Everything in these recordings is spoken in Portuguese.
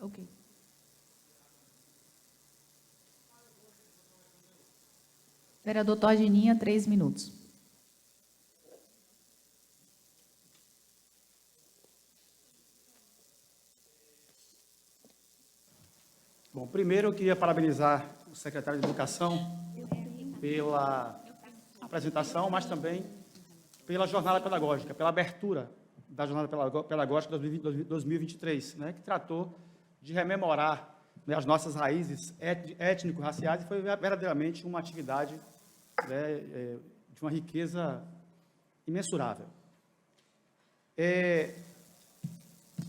Ok. Vereador Tordininha, 3 minutos. Bom, primeiro eu queria parabenizar o secretário de Educação pela apresentação, mas também pela jornada pedagógica, pela abertura da jornada pedagógica 2023, né, que tratou de rememorar, né, as nossas raízes étnico-raciais, e foi verdadeiramente uma atividade, né, de uma riqueza imensurável.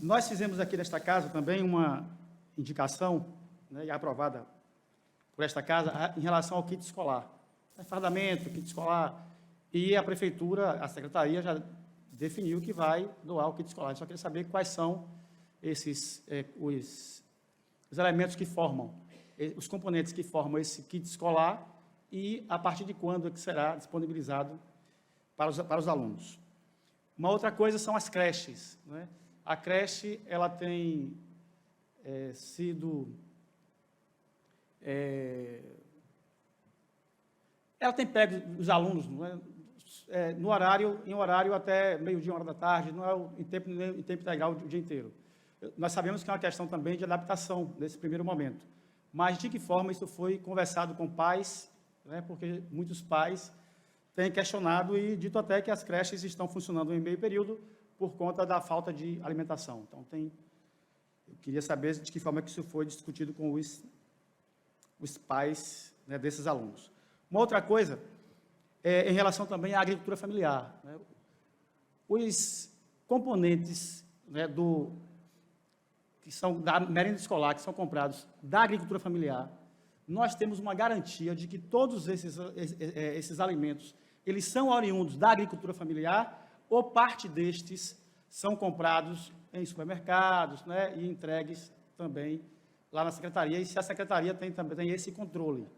Nós fizemos aqui nesta casa também uma indicação, né, e aprovada por esta casa, em relação ao kit escolar. Fardamento, kit escolar, e a prefeitura, a secretaria já definiu que vai doar o kit escolar. Eu só queria saber quais são esses, os elementos que formam, os componentes que formam esse kit escolar e a partir de quando é que será disponibilizado para os alunos. Uma outra coisa são as creches, né? A creche, ela tem ela tem pego os alunos, não é? Em horário até meio-dia, 1 hora da tarde, não é em tempo integral o dia inteiro. Nós sabemos que é uma questão também de adaptação nesse primeiro momento. Mas de que forma isso foi conversado com pais, né? Porque muitos pais têm questionado e dito até que as creches estão funcionando em meio período por conta da falta de alimentação. Então, eu queria saber de que forma que isso foi discutido com os pais, né, desses alunos. Uma outra coisa em relação também à agricultura familiar, né? Os componentes, né, que são da merenda escolar, que são comprados da agricultura familiar, nós temos uma garantia de que todos esses alimentos, eles são oriundos da agricultura familiar, ou parte destes são comprados em supermercados, né, e entregues também lá na secretaria, e se a secretaria também tem esse controle.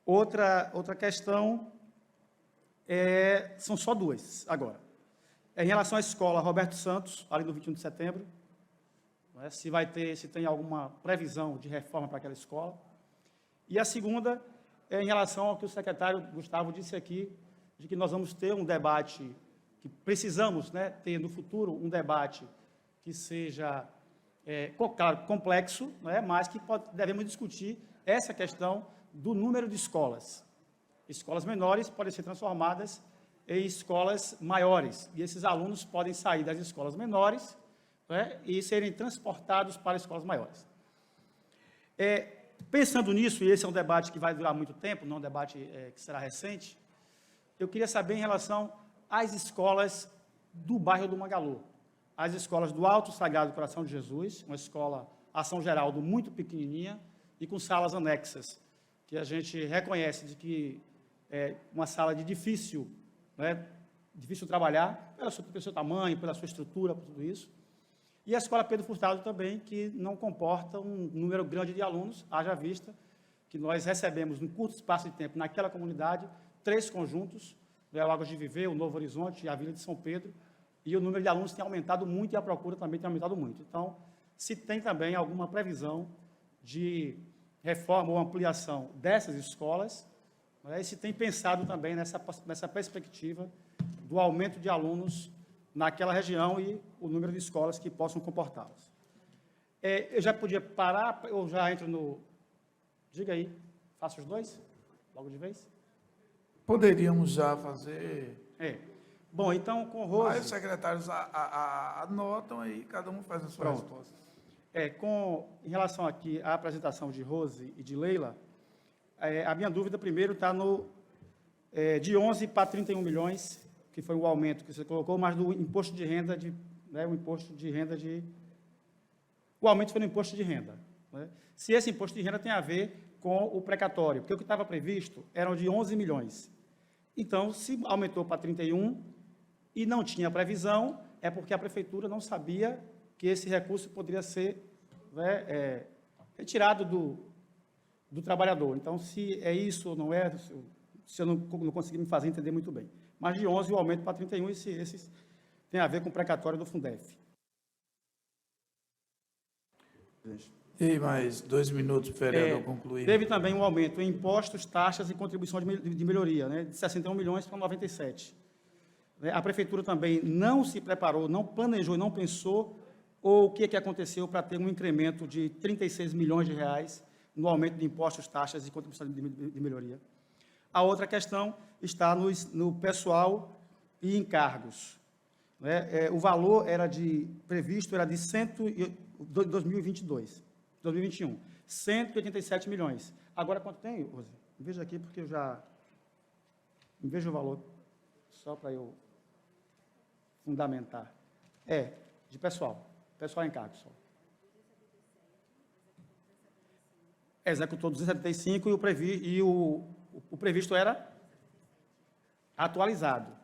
Outra questão, são só duas agora. Em relação à escola Roberto Santos, ali no 21 de setembro, né, se tem alguma previsão de reforma para aquela escola. E a segunda é em relação ao que o secretário Gustavo disse aqui, de que nós vamos ter um debate, que precisamos, né, ter no futuro um debate que seja, claro, complexo, né, mas que devemos discutir essa questão do número de escolas. Escolas menores podem ser transformadas em escolas maiores, e esses alunos podem sair das escolas menores, né, e serem transportados para escolas maiores. Pensando nisso, e esse é um debate que vai durar muito tempo, não é um debate que será recente, eu queria saber em relação às escolas do bairro do Magalu, as escolas do Alto Sagrado Coração de Jesus, uma escola Ação Geraldo muito pequenininha e com salas anexas, que a gente reconhece de que é uma sala de difícil, né, difícil trabalhar, pelo seu tamanho, pela sua estrutura, por tudo isso. E a escola Pedro Furtado também, que não comporta um número grande de alunos, haja vista que nós recebemos, num curto espaço de tempo, naquela comunidade, 3 conjuntos, o Águas de Viver, o Novo Horizonte e a Vila de São Pedro, e o número de alunos tem aumentado muito e a procura também tem aumentado muito. Então, se tem também alguma previsão de reforma ou ampliação dessas escolas, né, e se tem pensado também nessa perspectiva do aumento de alunos naquela região e o número de escolas que possam comportá-los. Eu já podia parar, ou já entro no... Diga aí, faço os dois, logo de vez? Poderíamos já fazer... Bom, então, com Rose... Aí os secretários anotam aí, cada um faz a sua resposta. Em relação aqui à apresentação de Rose e de Leila, a minha dúvida, primeiro, está de 11 para 31 milhões, que foi o aumento que você colocou, mas do imposto de renda, o aumento foi no imposto de renda, né? Se esse imposto de renda tem a ver com o precatório, porque o que estava previsto eram de 11 milhões. Então, se aumentou para 31 e não tinha previsão, é porque a prefeitura não sabia que esse recurso poderia ser, né, retirado do trabalhador. Então, se é isso ou não é, se eu não consegui me fazer entender muito bem. Mas de 11 o aumento para 31, e se esses tem a ver com o precatório do Fundef. presidente. E mais 2 minutos para o vereador concluir. Teve também um aumento em impostos, taxas e contribuição de melhoria, né, de 61 milhões para 97. A prefeitura também não se preparou, não planejou e não pensou o que aconteceu para ter um incremento de 36 milhões de reais no aumento de impostos, taxas e contribuição de melhoria. A outra questão está no pessoal e encargos. Né? O valor previsto era de 2021, 187 milhões. Agora, quanto tem, Rose? Veja aqui, porque eu já... Veja o valor, só para eu fundamentar. De pessoal em encargos. Só. Executou 275 e o previsto era atualizado.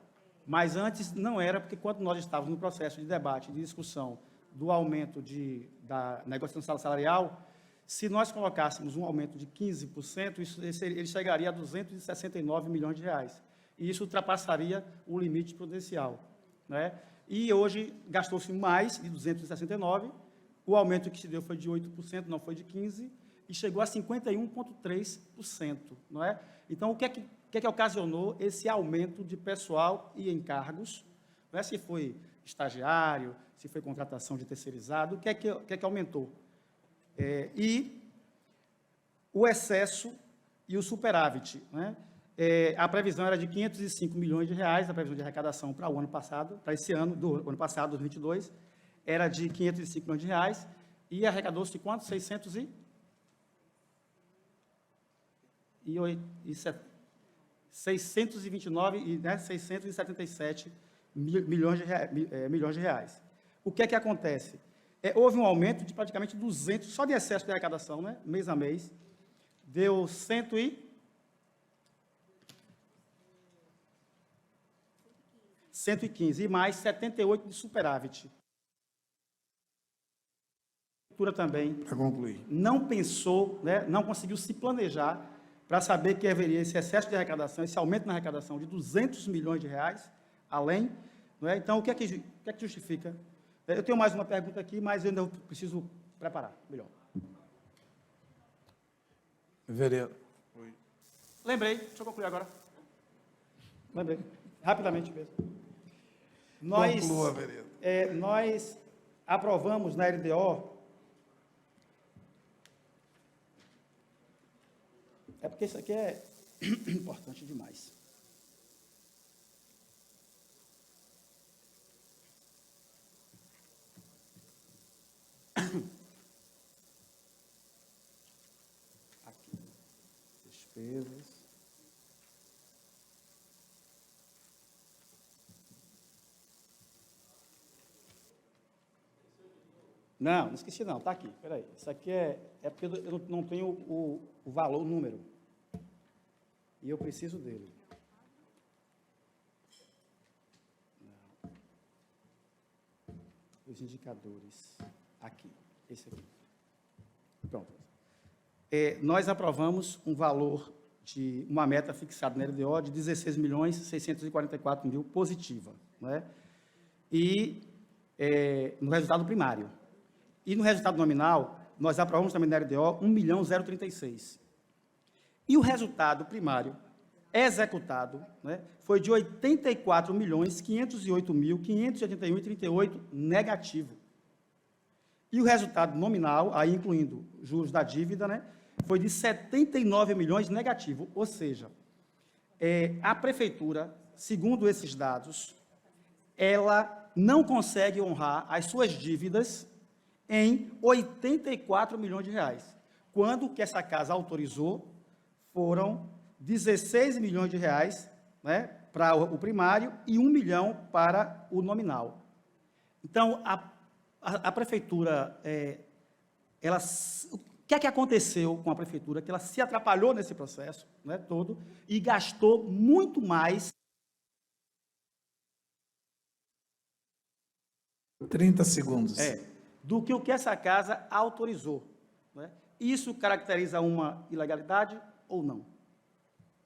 Mas antes não era, porque quando nós estávamos no processo de debate, de discussão do aumento da negociação salarial, se nós colocássemos um aumento de 15%, ele chegaria a 269 milhões de reais. E isso ultrapassaria o limite prudencial. Né? E hoje gastou-se mais de 269, o aumento que se deu foi de 8%, não foi de 15%, e chegou a 51,3%. Não é? Então, o que é que ocasionou esse aumento de pessoal e encargos? Não é se foi estagiário, se foi contratação de terceirizado, o que é que aumentou? E o excesso e o superávit. Né? A previsão era de 505 milhões de reais, a previsão de arrecadação para o ano passado, para esse ano, do ano passado, 2022, era de 505 milhões de reais, e arrecadou-se quanto? 677 milhões de reais. O que é que acontece? Houve um aumento de praticamente 200, só de excesso de arrecadação, né? Mês a mês, deu 115 e mais 78 de superávit. A prefeitura também Para concluir. não pensou, né, não conseguiu se planejar para saber que haveria esse excesso de arrecadação, esse aumento na arrecadação de 200 milhões de reais, além. Não é? Então, o que é que justifica? Eu tenho mais uma pergunta aqui, mas eu ainda preciso preparar melhor. Vereador. Lembrei, deixa eu concluir agora. Lembrei, rapidamente mesmo. Conclua, vereador. Nós aprovamos na LDO, porque isso aqui é importante demais. Aqui, despesas. Não esqueci não, está aqui, peraí. Isso aqui é porque eu não tenho o valor, o número. E eu preciso dele. Não. Os indicadores. Aqui, esse aqui. Pronto. Nós aprovamos um valor de uma meta fixada na LDO de 16.644.000 positiva. Né? E no resultado primário. E no resultado nominal, nós aprovamos também na LDO 1.036. E o resultado primário executado, né, foi de 84.508.581,38 negativo. E o resultado nominal, aí incluindo juros da dívida, né, foi de 79 milhões negativo. Ou seja, a prefeitura, segundo esses dados, ela não consegue honrar as suas dívidas em 84 milhões de reais, quando o que essa casa autorizou foram 16 milhões de reais, né, para o primário e 1 milhão para o nominal. Então, a prefeitura, o que é que aconteceu com a prefeitura? Que ela se atrapalhou nesse processo, né, todo e gastou muito mais. 30 segundos. Do que o que essa casa autorizou. Né? Isso caracteriza uma ilegalidade ou não?